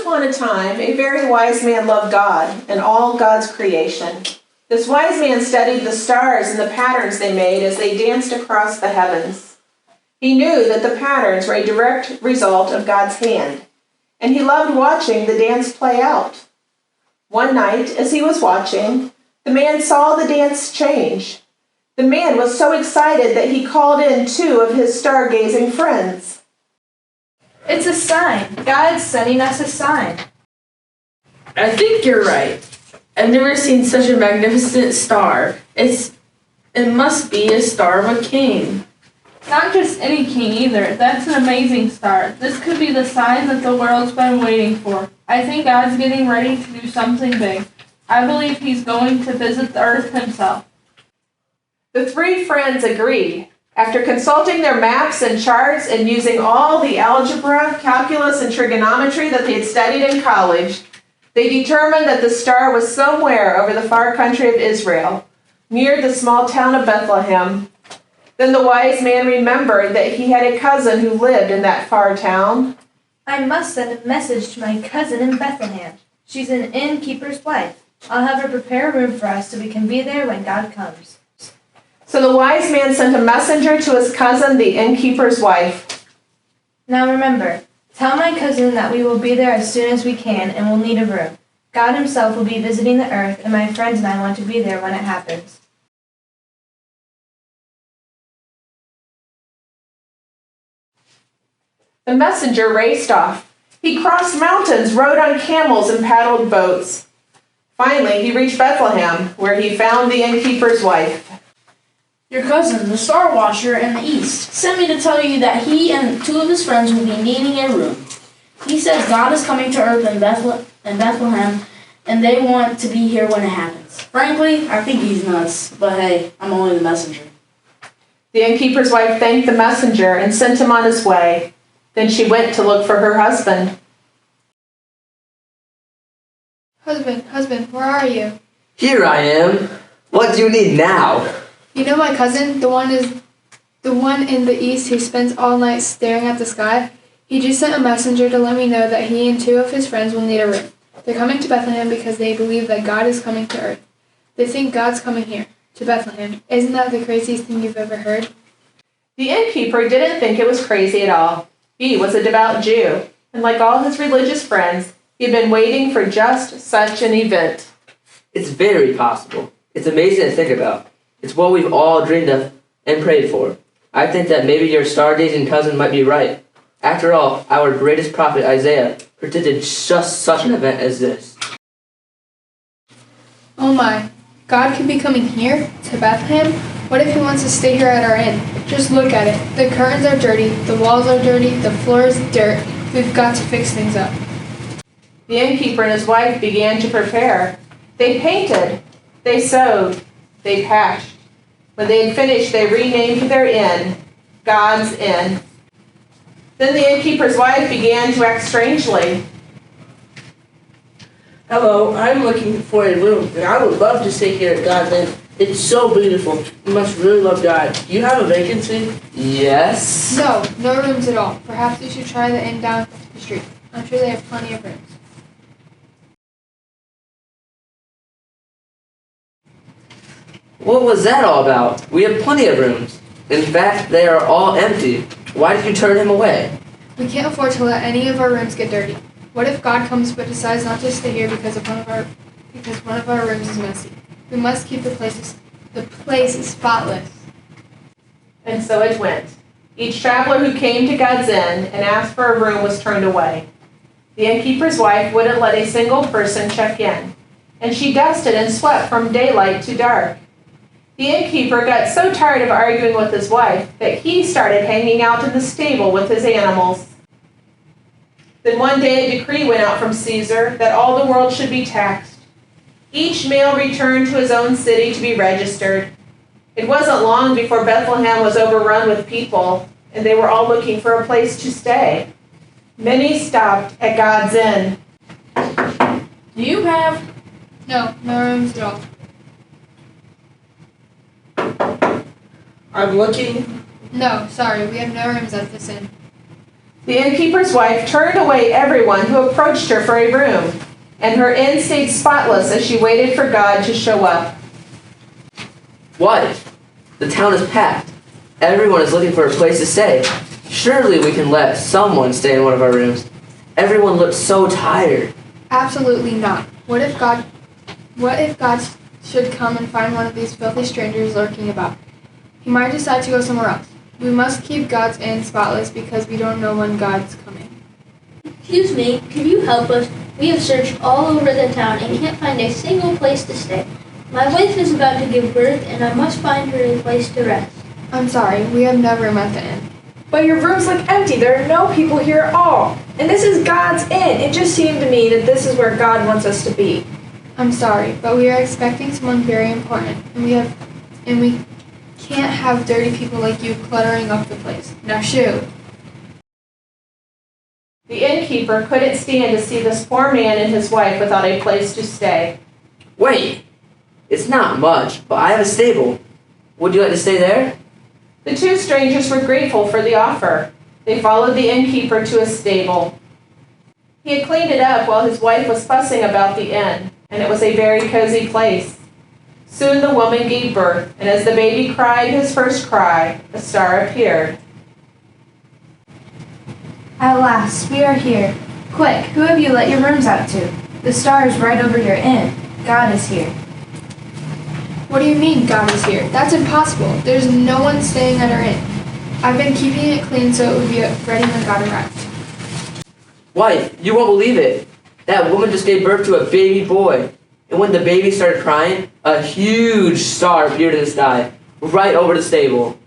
upon a time, a very wise man loved God and all God's creation. This wise man studied the stars and the patterns they made as they danced across the heavens. He knew that the patterns were a direct result of God's hand, and he loved watching the dance play out. One night, as he was watching, the man saw the dance change. The man was so excited that he called in two of his stargazing friends. It's a sign. God's sending us a sign. I think you're right. I've never seen such a magnificent star. It must be a star of a king. Not just any king either. That's an amazing star. This could be the sign that the world's been waiting for. I think God's getting ready to do something big. I believe he's going to visit the earth himself. The three friends agreed. After consulting their maps and charts and using all the algebra, calculus, and trigonometry that they had studied in college, they determined that the star was somewhere over the far country of Israel, near the small town of Bethlehem. Then the wise man remembered that he had a cousin who lived in that far town. I must send a message to my cousin in Bethlehem. She's an innkeeper's wife. I'll have her prepare a room for us so we can be there when God comes. So the wise man sent a messenger to his cousin, the innkeeper's wife. Now remember, tell my cousin that we will be there as soon as we can and we'll need a room. God himself will be visiting the earth, and my friends and I want to be there when it happens. The messenger raced off. He crossed mountains, rode on camels, and paddled boats. Finally, he reached Bethlehem, where he found the innkeeper's wife. Your cousin, the star watcher in the east, sent me to tell you that he and two of his friends will be needing a room. He says God is coming to earth in Bethlehem, and they want to be here when it happens. Frankly, I think he's nuts, but hey, I'm only the messenger. The innkeeper's wife thanked the messenger and sent him on his way. Then she went to look for her husband. Husband, where are you? Here I am. What do you need now? You know my cousin, the one in the east who spends all night staring at the sky? He just sent a messenger to let me know that he and two of his friends will need a room. They're coming to Bethlehem because they believe that God is coming to earth. They think God's coming here, to Bethlehem. Isn't that the craziest thing you've ever heard? The innkeeper didn't think it was crazy at all. He was a devout Jew, and like all his religious friends, he had been waiting for just such an event. It's very possible. It's amazing to think about. It's what we've all dreamed of and prayed for. I think that maybe your stargazing cousin might be right. After all, our greatest prophet Isaiah predicted just such an event as this. Oh my, God could be coming here, to Bethlehem? What if he wants to stay here at our inn? Just look at it. The curtains are dirty, the walls are dirty, the floor is dirt. We've got to fix things up. The innkeeper and his wife began to prepare. They painted, they sewed, they patched. When they had finished, they renamed their inn God's Inn. Then the innkeeper's wife began to act strangely. Hello, I'm looking for a room, and I would love to stay here at God's Inn. It's so beautiful. You must really love God. Do you have a vacancy? Yes? No rooms at all. Perhaps you should try the inn down the street. I'm sure they have plenty of rooms. What was that all about? We have plenty of rooms. In fact, they are all empty. Why did you turn him away? We can't afford to let any of our rooms get dirty. What if God comes but decides not to stay here because one of our rooms is messy? We must keep the place spotless. And so it went. Each traveler who came to God's Inn and asked for a room was turned away. The innkeeper's wife wouldn't let a single person check in, and she dusted and swept from daylight to dark. The innkeeper got so tired of arguing with his wife that he started hanging out in the stable with his animals. Then one day a decree went out from Caesar that all the world should be taxed. Each male returned to his own city to be registered. It wasn't long before Bethlehem was overrun with people, and they were all looking for a place to stay. Many stopped at God's Inn. Do you have... No rooms at all. I'm looking. No, sorry, we have no rooms at this inn. The innkeeper's wife turned away everyone who approached her for a room, and her inn stayed spotless as she waited for God to show up. Wife, the town is packed. Everyone is looking for a place to stay. Surely we can let someone stay in one of our rooms. Everyone looks so tired. Absolutely not. What if God should come and find one of these filthy strangers lurking about? He might decide to go somewhere else. We must keep God's inn spotless because we don't know when God's coming. Excuse me, could you help us? We have searched all over the town and can't find a single place to stay. My wife is about to give birth and I must find her a place to rest. I'm sorry, we have no room at the inn. But your rooms look empty. There are no people here at all. And this is God's inn. It just seemed to me that this is where God wants us to be. I'm sorry, but we are expecting someone very important, and we can't have dirty people like you cluttering up the place. Now shoo. The innkeeper couldn't stand to see this poor man and his wife without a place to stay. Wait, it's not much, but I have a stable. Would you like to stay there? The two strangers were grateful for the offer. They followed the innkeeper to his stable. He had cleaned it up while his wife was fussing about the inn, and it was a very cozy place. Soon the woman gave birth, and as the baby cried his first cry, a star appeared. At last, we are here. Quick, who have you let your rooms out to? The star is right over your inn. God is here. What do you mean, God is here? That's impossible. There's no one staying at our inn. I've been keeping it clean so it would be ready when God arrived. Wife, you won't believe it. That woman just gave birth to a baby boy. And when the baby started crying, a huge star appeared in the sky, right over the stable.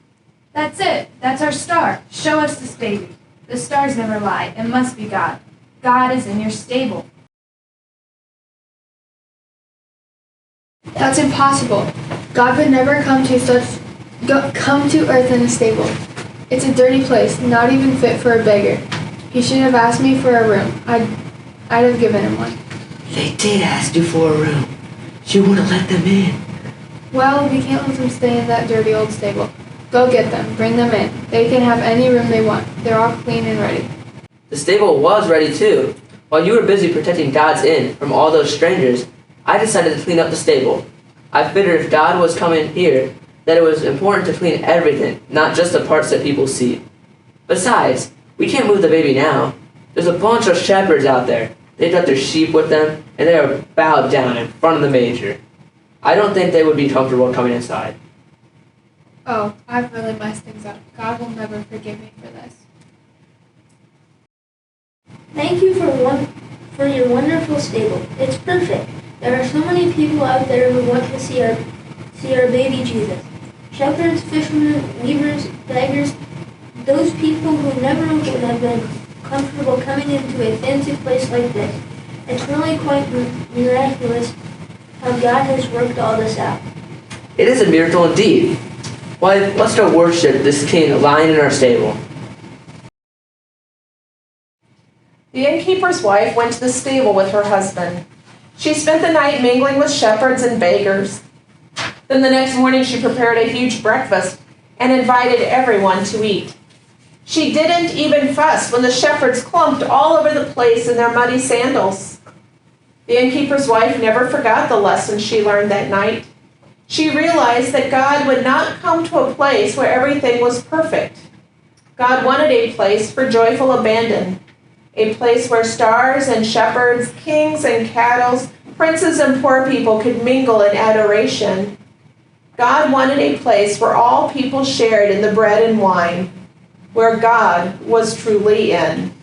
That's it. That's our star. Show us this baby. The stars never lie. It must be God. God is in your stable. That's impossible. God would never come to earth in a stable. It's a dirty place, not even fit for a beggar. He should have asked me for a room. I'd have given him one. They did ask you for a room. You wouldn't let them in. Well, we can't let them stay in that dirty old stable. Go get them. Bring them in. They can have any room they want. They're all clean and ready. The stable was ready too. While you were busy protecting God's inn from all those strangers, I decided to clean up the stable. I figured if God was coming here, that it was important to clean everything, not just the parts that people see. Besides, we can't move the baby now. There's a bunch of shepherds out there. They got their sheep with them, and they are bowed down in front of the manger. I don't think they would be comfortable coming inside. Oh, I've really messed things up. God will never forgive me for this. Thank you for your wonderful stable. It's perfect. There are so many people out there who want to see our baby Jesus. Shepherds, fishermen, weavers, beggars, those people who never would have been comfortable coming into a fancy place like this. It's really quite miraculous how God has worked all this out. It is a miracle indeed. Why, let's go worship this king lying in our stable. The innkeeper's wife went to the stable with her husband. She spent the night mingling with shepherds and beggars. Then the next morning she prepared a huge breakfast and invited everyone to eat. She didn't even fuss when the shepherds clumped all over the place in their muddy sandals. The innkeeper's wife never forgot the lesson she learned that night. She realized that God would not come to a place where everything was perfect. God wanted a place for joyful abandon, a place where stars and shepherds, kings and cattle, princes and poor people could mingle in adoration. God wanted a place where all people shared in the bread and wine, where God was truly in.